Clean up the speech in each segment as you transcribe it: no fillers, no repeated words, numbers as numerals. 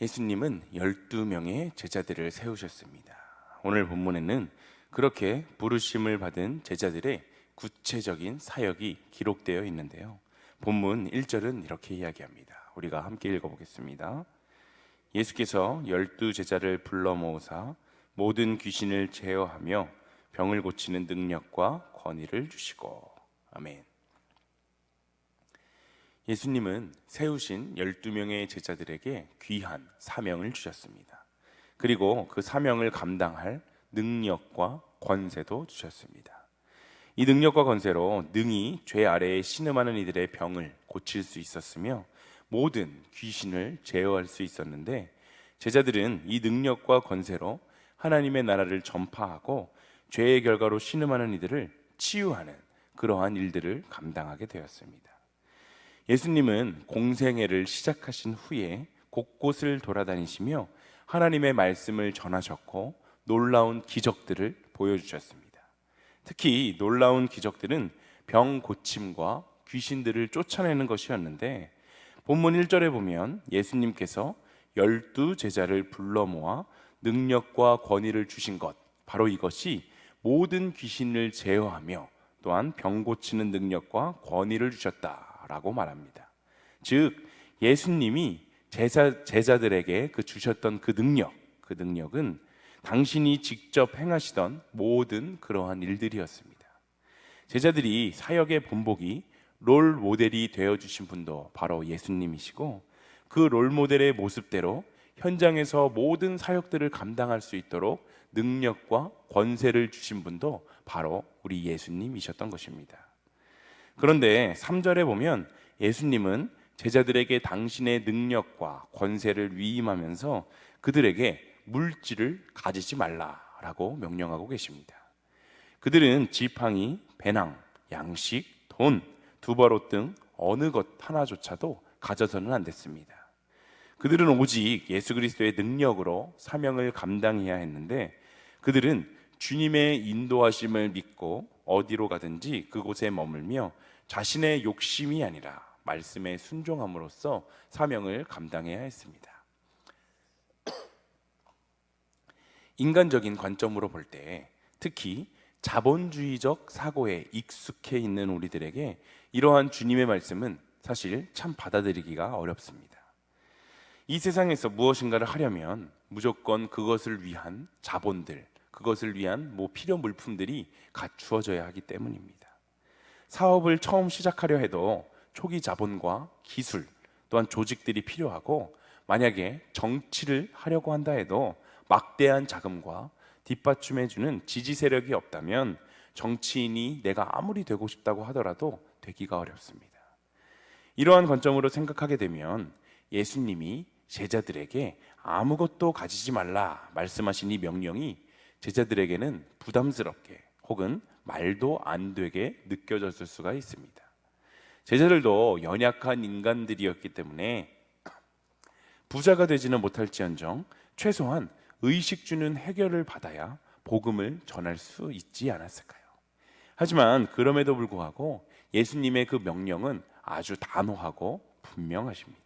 예수님은 12명의 제자들을 세우셨습니다. 오늘 본문에는 그렇게 부르심을 받은 제자들의 구체적인 사역이 기록되어 있는데요. 본문 1절은 이렇게 이야기합니다. 우리가 함께 읽어보겠습니다. 예수께서 12제자를 불러 모으사 모든 귀신을 제어하며 병을 고치는 능력과 권위를 주시고. 아멘. 예수님은 세우신 12명의 제자들에게 귀한 사명을 주셨습니다. 그리고 그 사명을 감당할 능력과 권세도 주셨습니다. 이 능력과 권세로 능히 죄 아래에 신음하는 이들의 병을 고칠 수 있었으며 모든 귀신을 제어할 수 있었는데, 제자들은 이 능력과 권세로 하나님의 나라를 전파하고 죄의 결과로 신음하는 이들을 치유하는 그러한 일들을 감당하게 되었습니다. 예수님은 공생애를 시작하신 후에 곳곳을 돌아다니시며 하나님의 말씀을 전하셨고 놀라운 기적들을 보여주셨습니다. 특히 놀라운 기적들은 병 고침과 귀신들을 쫓아내는 것이었는데, 본문 1절에 보면 예수님께서 12제자를 불러 모아 능력과 권위를 주신 것, 바로 이것이 모든 귀신을 제어하며 또한 병 고치는 능력과 권위를 주셨다라고 말합니다. 즉 예수님이 제자들에게 주셨던 그 능력은 당신이 직접 행하시던 모든 그러한 일들이었습니다. 제자들이 사역의 본보기, 롤 모델이 되어주신 분도 바로 예수님이시고, 그 롤 모델의 모습대로 현장에서 모든 사역들을 감당할 수 있도록 능력과 권세를 주신 분도 바로 우리 예수님이셨던 것입니다. 그런데 3절에 보면 예수님은 제자들에게 당신의 능력과 권세를 위임하면서 그들에게 물질을 가지지 말라라고 명령하고 계십니다. 그들은 지팡이, 배낭, 양식, 돈, 두바롯 등 어느 것 하나조차도 가져서는 안 됐습니다. 그들은 오직 예수 그리스도의 능력으로 사명을 감당해야 했는데, 그들은 주님의 인도하심을 믿고 어디로 가든지 그곳에 머물며 자신의 욕심이 아니라 말씀에 순종함으로써 사명을 감당해야 했습니다. 인간적인 관점으로 볼 때, 특히 자본주의적 사고에 익숙해 있는 우리들에게 이러한 주님의 말씀은 사실 참 받아들이기가 어렵습니다. 이 세상에서 무엇인가를 하려면 무조건 그것을 위한 자본들, 그것을 위한 필요 물품들이 갖추어져야 하기 때문입니다. 사업을 처음 시작하려 해도 초기 자본과 기술, 또한 조직들이 필요하고, 만약에 정치를 하려고 한다 해도 막대한 자금과 뒷받침해주는 지지 세력이 없다면 정치인이 내가 아무리 되고 싶다고 하더라도 되기가 어렵습니다. 이러한 관점으로 생각하게 되면 예수님이 제자들에게 아무것도 가지지 말라 말씀하신 이 명령이 제자들에게는 부담스럽게 혹은 말도 안 되게 느껴졌을 수가 있습니다. 제자들도 연약한 인간들이었기 때문에 부자가 되지는 못할지언정 최소한 의식 주는 해결을 받아야 복음을 전할 수 있지 않았을까요? 하지만 그럼에도 불구하고 예수님의 그 명령은 아주 단호하고 분명하십니다.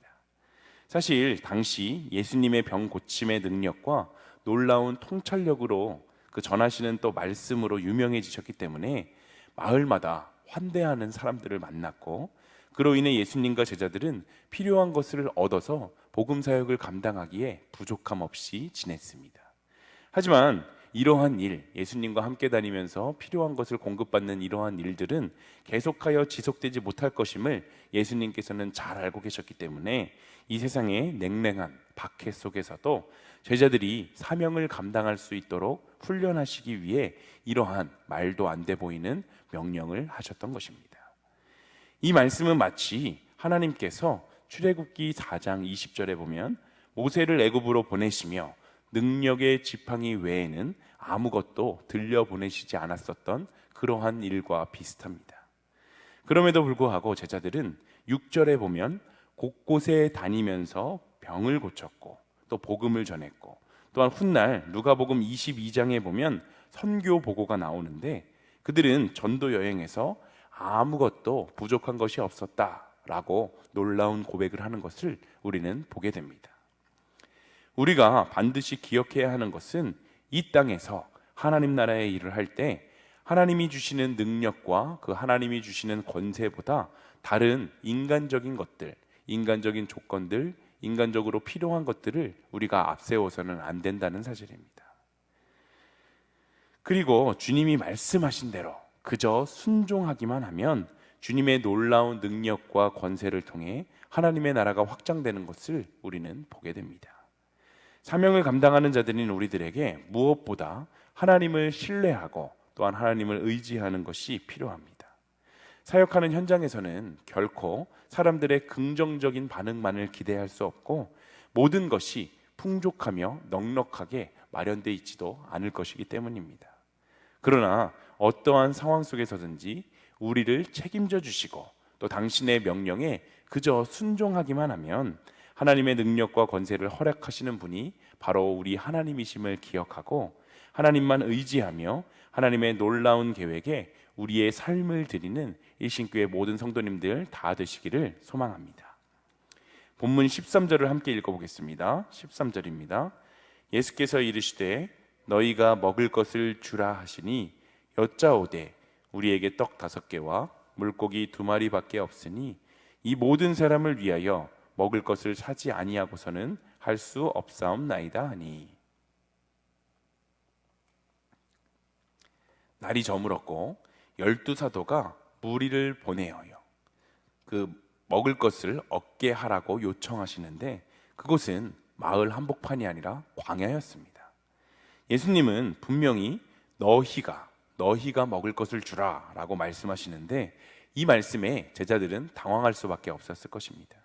사실 당시 예수님의 병 고침의 능력과 놀라운 통찰력으로 그 전하시는 또 말씀으로 유명해지셨기 때문에 마을마다 환대하는 사람들을 만났고, 그로 인해 예수님과 제자들은 필요한 것을 얻어서 복음 사역을 감당하기에 부족함 없이 지냈습니다. 하지만 이러한 일, 예수님과 함께 다니면서 필요한 것을 공급받는 이러한 일들은 계속하여 지속되지 못할 것임을 예수님께서는 잘 알고 계셨기 때문에 이 세상의 냉랭한 박해 속에서도 제자들이 사명을 감당할 수 있도록 훈련하시기 위해 이러한 말도 안 돼 보이는 명령을 하셨던 것입니다. 이 말씀은 마치 하나님께서 출애굽기 4장 20절에 보면 모세를 애굽으로 보내시며 능력의 지팡이 외에는 아무것도 들려보내시지 않았었던 그러한 일과 비슷합니다. 그럼에도 불구하고 제자들은 6절에 보면 곳곳에 다니면서 병을 고쳤고 또 복음을 전했고, 또한 훗날 누가복음 22장에 보면 선교 보고가 나오는데, 그들은 전도 여행에서 아무것도 부족한 것이 없었다라고 놀라운 고백을 하는 것을 우리는 보게 됩니다. 우리가 반드시 기억해야 하는 것은 이 땅에서 하나님 나라의 일을 할 때 하나님이 주시는 능력과 그 하나님이 주시는 권세보다 다른 인간적인 것들, 인간적인 조건들, 인간적으로 필요한 것들을 우리가 앞세워서는 안 된다는 사실입니다. 그리고 주님이 말씀하신 대로 그저 순종하기만 하면 주님의 놀라운 능력과 권세를 통해 하나님의 나라가 확장되는 것을 우리는 보게 됩니다. 사명을 감당하는 자들인 우리들에게 무엇보다 하나님을 신뢰하고 또한 하나님을 의지하는 것이 필요합니다. 사역하는 현장에서는 결코 사람들의 긍정적인 반응만을 기대할 수 없고 모든 것이 풍족하며 넉넉하게 마련되어 있지도 않을 것이기 때문입니다. 그러나 어떠한 상황 속에서든지 우리를 책임져 주시고 또 당신의 명령에 그저 순종하기만 하면 하나님의 능력과 권세를 허락하시는 분이 바로 우리 하나님이심을 기억하고 하나님만 의지하며 하나님의 놀라운 계획에 우리의 삶을 드리는 일신교회 모든 성도님들 다 되시기를 소망합니다. 본문 13절을 함께 읽어보겠습니다. 13절입니다. 예수께서 이르시되 너희가 먹을 것을 주라 하시니 여짜오되 우리에게 떡 5개와 물고기 2마리밖에 없으니 이 모든 사람을 위하여 먹을 것을 사지 아니하고서는 할 수 없사옵나이다 하니. 날이 저물었고 12사도가 무리를 보내어요. 그 먹을 것을 얻게 하라고 요청하시는데 그곳은 마을 한복판이 아니라 광야였습니다. 예수님은 분명히 너희가 먹을 것을 주라 라고 말씀하시는데 이 말씀에 제자들은 당황할 수밖에 없었을 것입니다.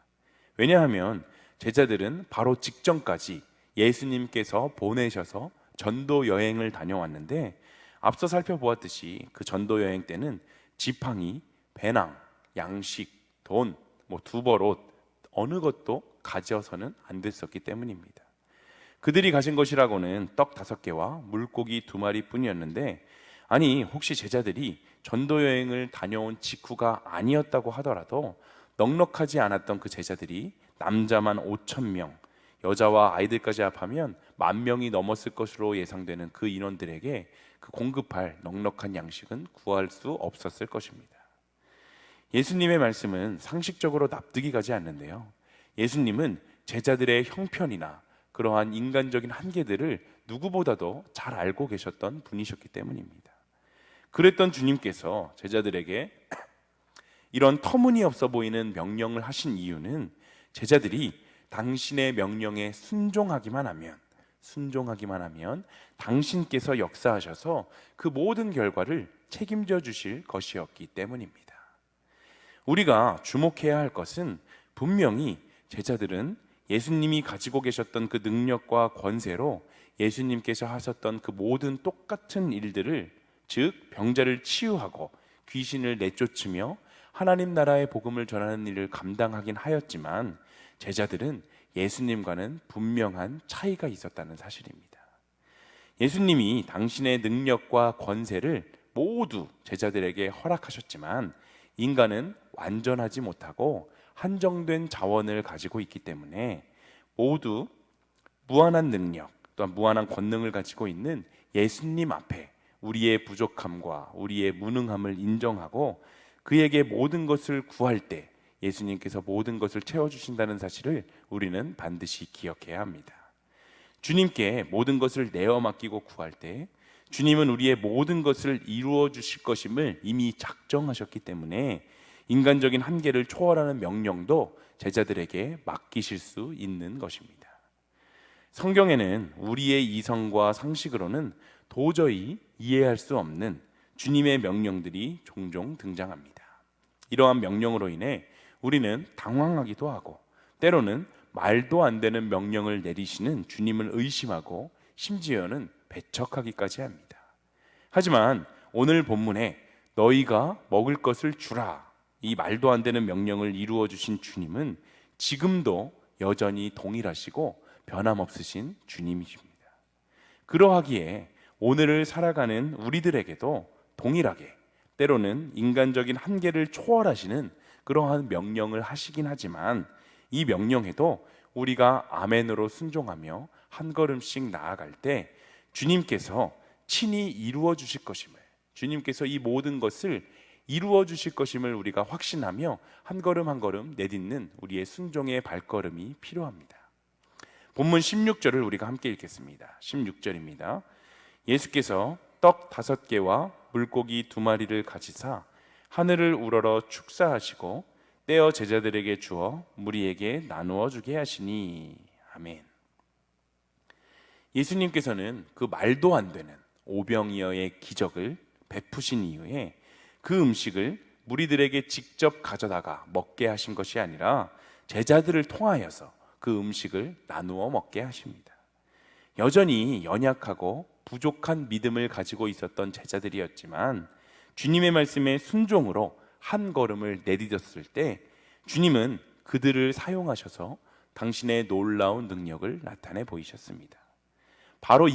왜냐하면 제자들은 바로 직전까지 예수님께서 보내셔서 전도 여행을 다녀왔는데 앞서 살펴보았듯이 그 전도 여행 때는 지팡이, 배낭, 양식, 돈, 두벌옷 어느 것도 가져서는 안 됐었기 때문입니다. 그들이 가진 것이라고는 떡 5개와 물고기 2마리 뿐이었는데 아니 혹시 제자들이 전도 여행을 다녀온 직후가 아니었다고 하더라도 넉넉하지 않았던 그 제자들이 남자만 5,000명, 여자와 아이들까지 합하면 10,000명이 넘었을 것으로 예상되는 그 인원들에게 그 공급할 넉넉한 양식은 구할 수 없었을 것입니다. 예수님의 말씀은 상식적으로 납득이 가지 않는데요. 예수님은 제자들의 형편이나 그러한 인간적인 한계들을 누구보다도 잘 알고 계셨던 분이셨기 때문입니다. 그랬던 주님께서 제자들에게 이런 터무니없어 보이는 명령을 하신 이유는 제자들이 당신의 명령에 순종하기만 하면 당신께서 역사하셔서 그 모든 결과를 책임져 주실 것이었기 때문입니다. 우리가 주목해야 할 것은 분명히 제자들은 예수님이 가지고 계셨던 그 능력과 권세로 예수님께서 하셨던 그 모든 똑같은 일들을, 즉 병자를 치유하고 귀신을 내쫓으며 하나님 나라의 복음을 전하는 일을 감당하긴 하였지만 제자들은 예수님과는 분명한 차이가 있었다는 사실입니다. 예수님이 당신의 능력과 권세를 모두 제자들에게 허락하셨지만 인간은 완전하지 못하고 한정된 자원을 가지고 있기 때문에 모두 무한한 능력 또한 무한한 권능을 가지고 있는 예수님 앞에 우리의 부족함과 우리의 무능함을 인정하고 그에게 모든 것을 구할 때 예수님께서 모든 것을 채워주신다는 사실을 우리는 반드시 기억해야 합니다. 주님께 모든 것을 내어 맡기고 구할 때 주님은 우리의 모든 것을 이루어 주실 것임을 이미 작정하셨기 때문에 인간적인 한계를 초월하는 명령도 제자들에게 맡기실 수 있는 것입니다. 성경에는 우리의 이성과 상식으로는 도저히 이해할 수 없는 주님의 명령들이 종종 등장합니다. 이러한 명령으로 인해 우리는 당황하기도 하고 때로는 말도 안 되는 명령을 내리시는 주님을 의심하고 심지어는 배척하기까지 합니다. 하지만 오늘 본문에 너희가 먹을 것을 주라, 이 말도 안 되는 명령을 이루어 주신 주님은 지금도 여전히 동일하시고 변함없으신 주님이십니다. 그러하기에 오늘을 살아가는 우리들에게도 동일하게 때로는 인간적인 한계를 초월하시는 그러한 명령을 하시긴 하지만 이 명령에도 우리가 아멘으로 순종하며 한 걸음씩 나아갈 때 주님께서 친히 이루어 주실 것임을, 주님께서 이 모든 것을 이루어 주실 것임을 우리가 확신하며 한 걸음 한 걸음 내딛는 우리의 순종의 발걸음이 필요합니다. 본문 16절을 우리가 함께 읽겠습니다. 16절입니다. 예수께서 떡 5개와 물고기 2마리를 가지사 하늘을 우러러 축사하시고 떼어 제자들에게 주어 무리에게 나누어 주게 하시니. 아멘. 예수님께서는 그 말도 안 되는 오병이어의 기적을 베푸신 이후에 그 음식을 무리들에게 직접 가져다가 먹게 하신 것이 아니라 제자들을 통하여서 그 음식을 나누어 먹게 하십니다. 여전히 연약하고 부족한 믿음을 가지고 있었던 제자들이었지만 주님의 말씀에 순종으로 한 걸음을 내딛었을 때 주님은 그들을 사용하셔서 당신의 놀라운 능력을 나타내 보이셨습니다. 바로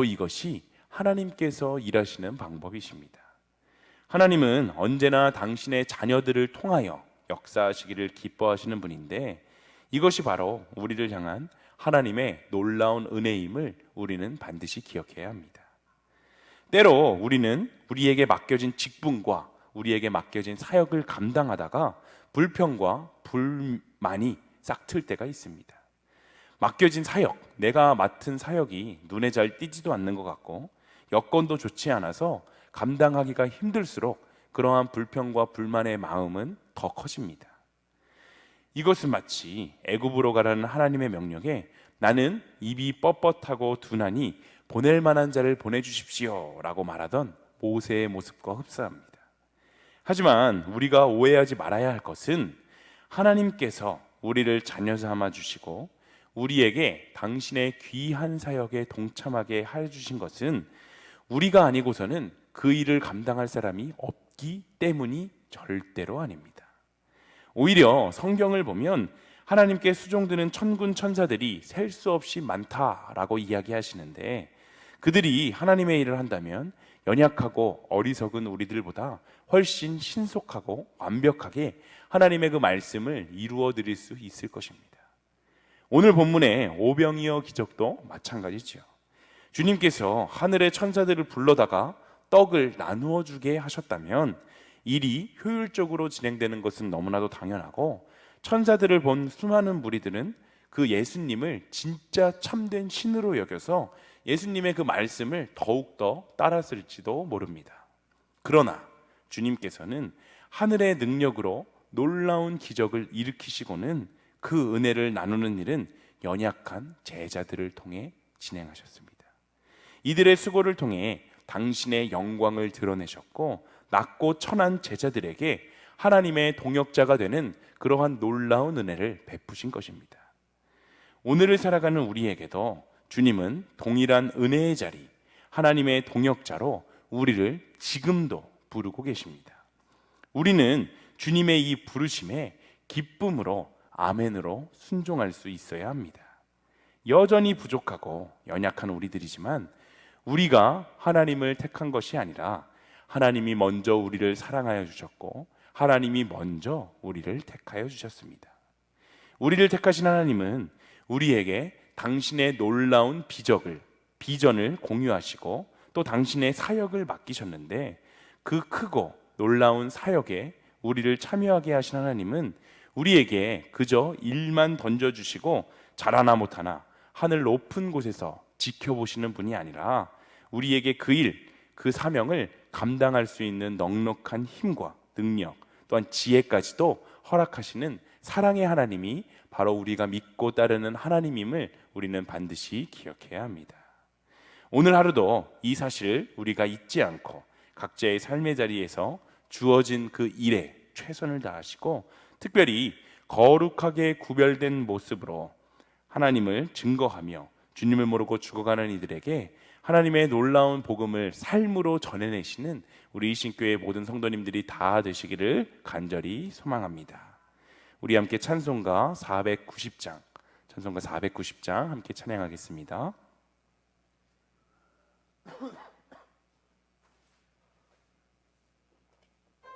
이것이 하나님께서 일하시는 방법이십니다. 하나님은 언제나 당신의 자녀들을 통하여 역사하시기를 기뻐하시는 분인데 이것이 바로 우리를 향한 하나님의 놀라운 은혜임을 우리는 반드시 기억해야 합니다. 때로 우리는 우리에게 맡겨진 직분과 우리에게 맡겨진 사역을 감당하다가 불평과 불만이 싹틀 때가 있습니다. 맡겨진 사역, 내가 맡은 사역이 눈에 잘 띄지도 않는 것 같고 여건도 좋지 않아서 감당하기가 힘들수록 그러한 불평과 불만의 마음은 더 커집니다. 이것은 마치 애굽으로 가라는 하나님의 명령에 나는 입이 뻣뻣하고 둔하니 보낼 만한 자를 보내주십시오 라고 말하던 모세의 모습과 흡사합니다. 하지만 우리가 오해하지 말아야 할 것은 하나님께서 우리를 자녀 삼아 주시고 우리에게 당신의 귀한 사역에 동참하게 해주신 것은 우리가 아니고서는 그 일을 감당할 사람이 없기 때문이 절대로 아닙니다. 오히려 성경을 보면 하나님께 수종드는 천군 천사들이 셀 수 없이 많다라고 이야기하시는데 그들이 하나님의 일을 한다면 연약하고 어리석은 우리들보다 훨씬 신속하고 완벽하게 하나님의 그 말씀을 이루어 드릴 수 있을 것입니다. 오늘 본문의 오병이어 기적도 마찬가지죠. 주님께서 하늘의 천사들을 불러다가 떡을 나누어 주게 하셨다면 일이 효율적으로 진행되는 것은 너무나도 당연하고 천사들을 본 수많은 무리들은 그 예수님을 진짜 참된 신으로 여겨서 예수님의 그 말씀을 더욱더 따랐을지도 모릅니다. 그러나 주님께서는 하늘의 능력으로 놀라운 기적을 일으키시고는 그 은혜를 나누는 일은 연약한 제자들을 통해 진행하셨습니다. 이들의 수고를 통해 당신의 영광을 드러내셨고 낮고 천한 제자들에게 하나님의 동역자가 되는 그러한 놀라운 은혜를 베푸신 것입니다. 오늘을 살아가는 우리에게도 주님은 동일한 은혜의 자리, 하나님의 동역자로 우리를 지금도 부르고 계십니다. 우리는 주님의 이 부르심에 기쁨으로 아멘으로 순종할 수 있어야 합니다. 여전히 부족하고 연약한 우리들이지만 우리가 하나님을 택한 것이 아니라 하나님이 먼저 우리를 사랑하여 주셨고 하나님이 먼저 우리를 택하여 주셨습니다. 우리를 택하신 하나님은 우리에게 당신의 놀라운 비전을 공유하시고 또 당신의 사역을 맡기셨는데 그 크고 놀라운 사역에 우리를 참여하게 하신 하나님은 우리에게 그저 일만 던져주시고 잘하나 못하나 하늘 높은 곳에서 지켜보시는 분이 아니라 우리에게 그 일, 그 사명을 감당할 수 있는 넉넉한 힘과 능력 또한 지혜까지도 허락하시는 사랑의 하나님이 바로 우리가 믿고 따르는 하나님임을 우리는 반드시 기억해야 합니다. 오늘 하루도 이 사실을 우리가 잊지 않고 각자의 삶의 자리에서 주어진 그 일에 최선을 다하시고 특별히 거룩하게 구별된 모습으로 하나님을 증거하며 주님을 모르고 죽어가는 이들에게 하나님의 놀라운 복음을 삶으로 전해내시는 우리 이신교회 모든 성도님들이 다 되시기를 간절히 소망합니다. 우리 함께 찬송가 490장 함께 찬양하겠습니다.